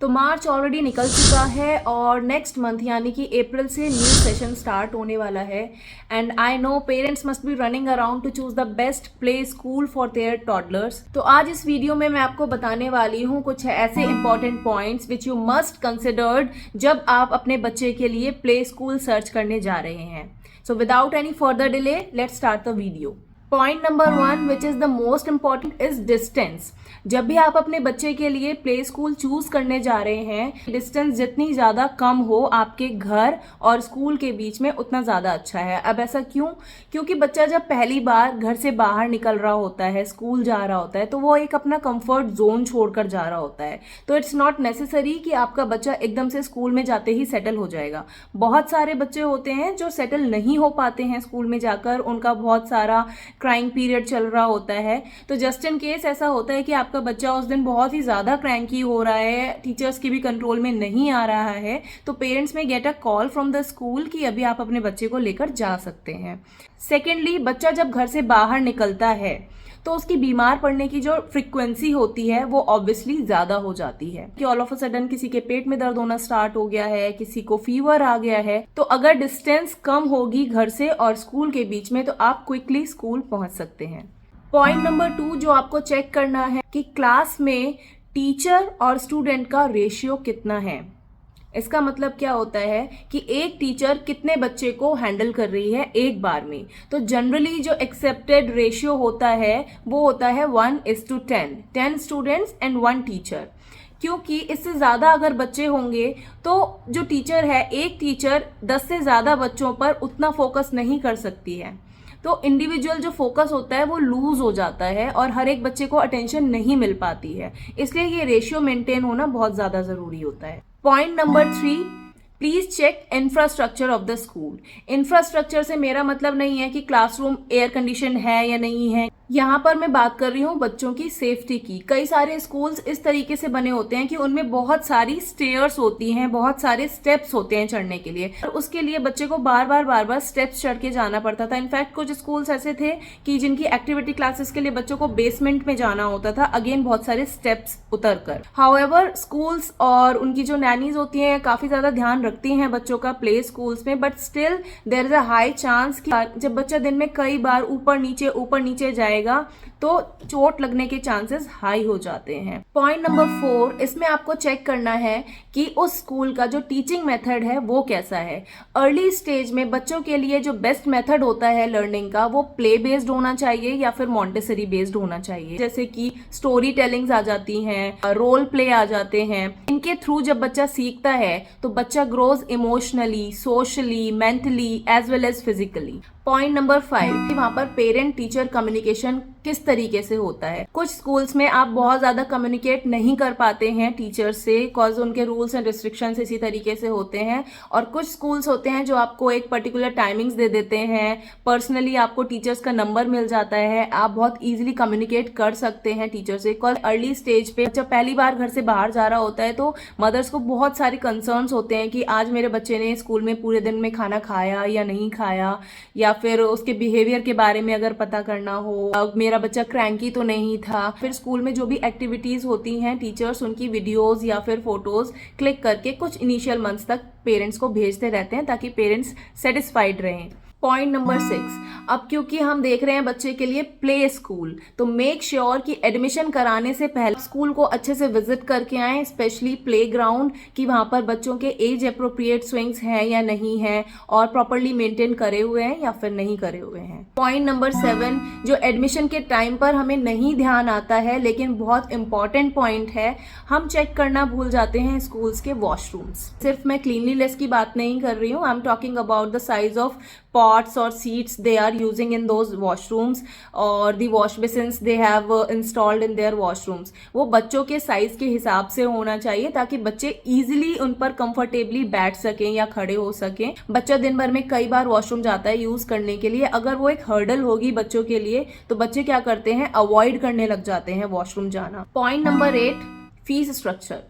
तो मार्च ऑलरेडी निकल चुका है और नेक्स्ट मंथ यानी कि अप्रैल से न्यू सेशन स्टार्ट होने वाला है। And I know parents must be running around two choose the best play school for their toddlers. तो आज इस वीडियो में मैं आपको बताने वाली हूँ कुछ ऐसे important points which you must considered जब आप अपने बच्चे के लिए प्ले स्कूल सर्च करने जा रहे हैं। So without any further delay let's start the video. Point number 1 which is the most important is distance. जब भी आप अपने बच्चे के लिए प्ले स्कूल चूज करने जा रहे हैं, डिस्टेंस जितनी ज्यादा कम हो आपके घर और स्कूल के बीच में उतना ज्यादा अच्छा है। अब ऐसा क्यों? क्योंकि बच्चा जब पहली बार घर से बाहर निकल रहा होता है, स्कूल जा रहा होता है, तो वो एक अपना कंफर्ट जोन छोड़कर जा रहा होता है। तो इट्स नॉट नेसेसरी कि आपका बच्चा एकदम से स्कूल में जाते ही सेटल हो जाएगा। बहुत सारे बच्चे होते हैं जो सेटल नहीं हो पाते हैं स्कूल में जाकर, उनका बहुत सारा क्राइंग पीरियड चल रहा होता है। तो जस्ट इन केस ऐसा होता है कि आपका बच्चा उस दिन बहुत ही ज्यादा क्रैंकी हो रहा है, टीचर्स की भी कंट्रोल में नहीं आ रहा है, तो पेरेंट्स में get a call from the school कि अभी आप अपने बच्चे को लेकर जा सकते हैं। सेकेंडली, बच्चा जब घर से बाहर निकलता है तो उसकी बीमार पड़ने की जो फ्रिक्वेंसी होती है वो ऑब्वियसली ज्यादा हो जाती है कि ऑल ऑफ अ सडन किसी के पेट में दर्द होना स्टार्ट हो गया है, किसी को फीवर आ गया है। तो अगर डिस्टेंस कम होगी घर से और स्कूल के बीच में तो आप क्विकली स्कूल पहुंच सकते हैं। पॉइंट नंबर 2 जो आपको चेक करना है कि क्लास में टीचर और स्टूडेंट का रेशियो कितना है। इसका मतलब क्या होता है कि एक टीचर कितने बच्चे को हैंडल कर रही है एक बार में। तो जनरली जो एक्सेप्टेड रेशियो होता है वो होता है 1:10, 10 स्टूडेंट्स एंड 1 टीचर। क्योंकि इससे ज्यादा अगर बच्चे होंगे तो जो टीचर है, एक टीचर 10 से ज्यादा बच्चों पर उतना फोकस नहीं कर सकती है। तो इंडिविजुअल जो फोकस होता है वो लूज हो जाता है और हर एक बच्चे को अटेंशन नहीं मिल पाती है। इसलिए ये रेशियो मेंटेन होना बहुत ज्यादा जरूरी होता है। Point number 3, please check infrastructure of the school. Infrastructure से मेरा मतलब नहीं है कि क्लासरूम एयर कंडीशन है या नहीं है, यहाँ पर मैं बात कर रही हूँ बच्चों की सेफ्टी की। कई सारे स्कूल्स इस तरीके से बने होते हैं कि उनमें बहुत सारी स्टेयर्स होती हैं, बहुत सारे स्टेप्स होते हैं चढ़ने के लिए, और उसके लिए बच्चे को बार बार स्टेप्स चढ़ के जाना पड़ता था। इनफैक्ट कुछ स्कूल्स ऐसे थे कि जिनकी एक्टिविटी क्लासेस के लिए बच्चों को बेसमेंट में जाना होता था, अगेन बहुत सारे स्टेप्स उतर कर। हाउएवर स्कूल्स और उनकी जो नैनीज होती हैं काफी ज्यादा ध्यान रखती हैं बच्चों का प्ले स्कूल्स में, but still there is a high chance कि जब बच्चा दिन में कई बार ऊपर नीचे जाएगा तो चोट लगने के चांसेस हाई हो जाते हैं। पॉइंट नंबर 4, इसमें आपको चेक करना है कि उस स्कूल का जो टीचिंग मेथड है वो कैसा है। अर्ली स्टेज में बच्चों के लिए जो बेस्ट मेथड होता है लर्निंग का वो प्ले बेस्ड होना चाहिए या फिर मॉन्टेसरी बेस्ड होना चाहिए। जैसे कि स्टोरी टेलिंग्स आ जाती हैं, रोल प्ले आ जाते हैं। इनके थ्रू जब बच्चा सीखता है तो बच्चा grows emotionally, socially, mentally as well as physically. Point number 5, वहां पर पेरेंट टीचर कम्युनिकेशन किस तरीके से होता है। कुछ स्कूल्स में आप बहुत ज्यादा कम्युनिकेट नहीं कर पाते हैं टीचर से, बिकॉज उनके रूल्स एंड रिस्ट्रिक्शंस इसी तरीके से होते हैं। और कुछ स्कूल्स होते हैं जो आपको एक पर्टिकुलर टाइमिंग्स दे देते हैं, पर्सनली आपको टीचर्स का नंबर मिल जाता है, आप बहुत इजीली कम्युनिकेट कर सकते हैं टीचर से। बिकॉज अर्ली स्टेज पे जब पहली बार घर से बाहर जा रहा होता है तो मदर्स को बहुत सारे कंसर्न्स होते हैं कि आज मेरे बच्चे ने स्कूल में पूरे दिन में खाना खाया या नहीं खाया, या फिर उसके बिहेवियर के बारे में अगर पता करना हो, मेरा बच्चा क्रैंकी तो नहीं था। फिर स्कूल में जो भी एक्टिविटीज होती हैं टीचर्स उनकी वीडियोस या फिर फोटोज क्लिक करके कुछ इनिशियल मंथ्स तक पेरेंट्स को भेजते रहते हैं ताकि पेरेंट्स सेटिस्फाइड रहें। पॉइंट नंबर 6, अब क्योंकि हम देख रहे हैं बच्चे के लिए प्ले स्कूल, तो मेक श्योर कि एडमिशन कराने से पहले स्कूल को अच्छे से विजिट करके आएं, स्पेशली प्ले ग्राउंड, कि वहां पर बच्चों के एज अप्रोप्रिएट स्विंग्स हैं या नहीं है और प्रॉपरली मेंटेन करे हुए हैं या फिर नहीं करे हुए हैं। पॉइंट नंबर 7, जो एडमिशन के टाइम पर हमें नहीं ध्यान आता है लेकिन बहुत इंपॉर्टेंट पॉइंट है, हम चेक करना भूल जाते हैं स्कूल्स के वॉशरूम्स। सिर्फ मैं क्लीनलीनेस की बात नहीं कर रही हूँ, I am talking about the size of pots or seats they are using in those washrooms or the wash basins they have installed in their washrooms। वो बच्चों के साइज के हिसाब से होना चाहिए ताकि बच्चे इजीली उन पर कंफर्टेबली बैठ सकें या खड़े हो सकें। बच्चा दिन भर में कई बार वॉशरूम जाता है यूज करने के लिए, अगर वो एक हर्डल होगी बच्चों के लिए तो बच्चे क्या करते हैं, अवॉइड करने लग जाते हैं वॉशरूम जाना। Point number 8, fees structure.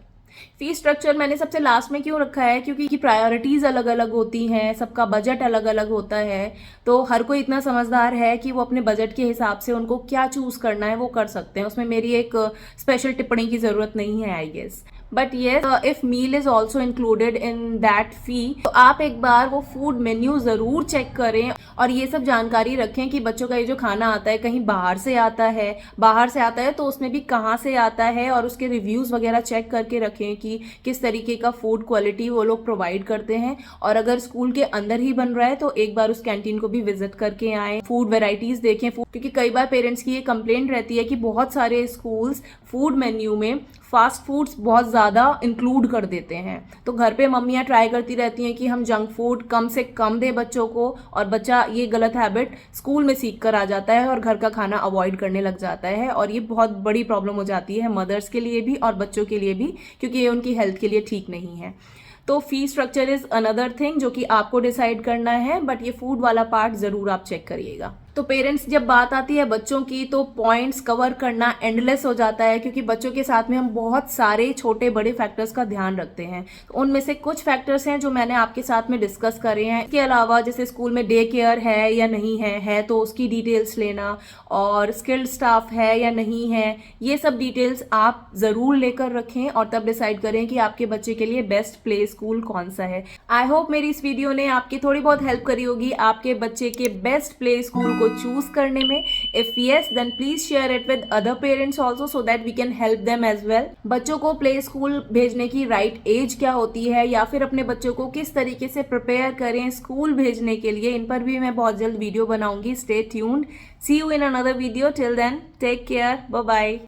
Fees structure मैंने सबसे लास्ट में क्यों रखा है, क्योंकि प्रायोरिटीज अलग अलग होती हैं, सबका बजट अलग अलग होता है, तो हर कोई इतना समझदार है कि वो अपने बजट के हिसाब से उनको क्या चूज करना है वो कर सकते हैं। उसमें मेरी एक स्पेशल टिप्पणी की जरूरत नहीं है I guess. But yes if meal is also included in that fee, तो आप एक बार वो फूड मेन्यू जरूर चेक करें और ये सब जानकारी रखें कि बच्चों का ये जो खाना आता है कहीं बाहर से आता है तो उसमें भी कहाँ से आता है, और उसके रिव्यूज वगैरह चेक करके रखें कि किस तरीके का फूड क्वालिटी वो लोग प्रोवाइड करते हैं। और अगर स्कूल के अंदर ही बन रहा है तो एक बार उस कैंटीन को भी विजिट करके आए, फूड वेराइटीज देखें। क्योंकि कई बार पेरेंट्स की ये कंप्लेंट रहती है कि बहुत सारे स्कूल्स फूड मेन्यू में फास्ट फूड्स बहुत ज़्यादा इंक्लूड कर देते हैं। तो घर पे मम्मियाँ ट्राई करती रहती हैं कि हम जंक फूड कम से कम दें बच्चों को, और बच्चा ये गलत हैबिट स्कूल में सीख कर आ जाता है और घर का खाना अवॉइड करने लग जाता है, और ये बहुत बड़ी प्रॉब्लम हो जाती है मदर्स के लिए भी और बच्चों के लिए भी, क्योंकि ये उनकी हेल्थ के लिए ठीक नहीं है। तो fee structure is another thing जो कि आपको डिसाइड करना है, बट ये फूड वाला पार्ट ज़रूर आप चेक करिएगा। तो पेरेंट्स, जब बात आती है बच्चों की तो पॉइंट्स कवर करना एंडलेस हो जाता है, क्योंकि बच्चों के साथ में हम बहुत सारे छोटे बड़े फैक्टर्स का ध्यान रखते हैं। तो उनमें से कुछ फैक्टर्स हैं जो मैंने आपके साथ में डिस्कस करे हैं। इसके अलावा जैसे स्कूल में डे केयर है या नहीं है तो उसकी डिटेल्स लेना, और स्किल्ड स्टाफ है या नहीं है, ये सब डिटेल्स आप ज़रूर लेकर रखें और तब डिसाइड करें कि आपके बच्चे के लिए बेस्ट प्ले स्कूल कौन सा है। आई होप मेरी इस वीडियो ने आपकी थोड़ी बहुत हेल्प करी होगी आपके बच्चे के बेस्ट प्ले स्कूल को चूज करने में। If yes, then please share it with other parents also so that we can help them as well. बच्चों को प्ले स्कूल भेजने की राइट एज क्या होती है, या फिर अपने बच्चों को किस तरीके से प्रिपेयर करें स्कूल भेजने के लिए, इन पर भी मैं बहुत जल्द वीडियो बनाऊंगी। Stay tuned, see you in another video. Till then take care, bye bye.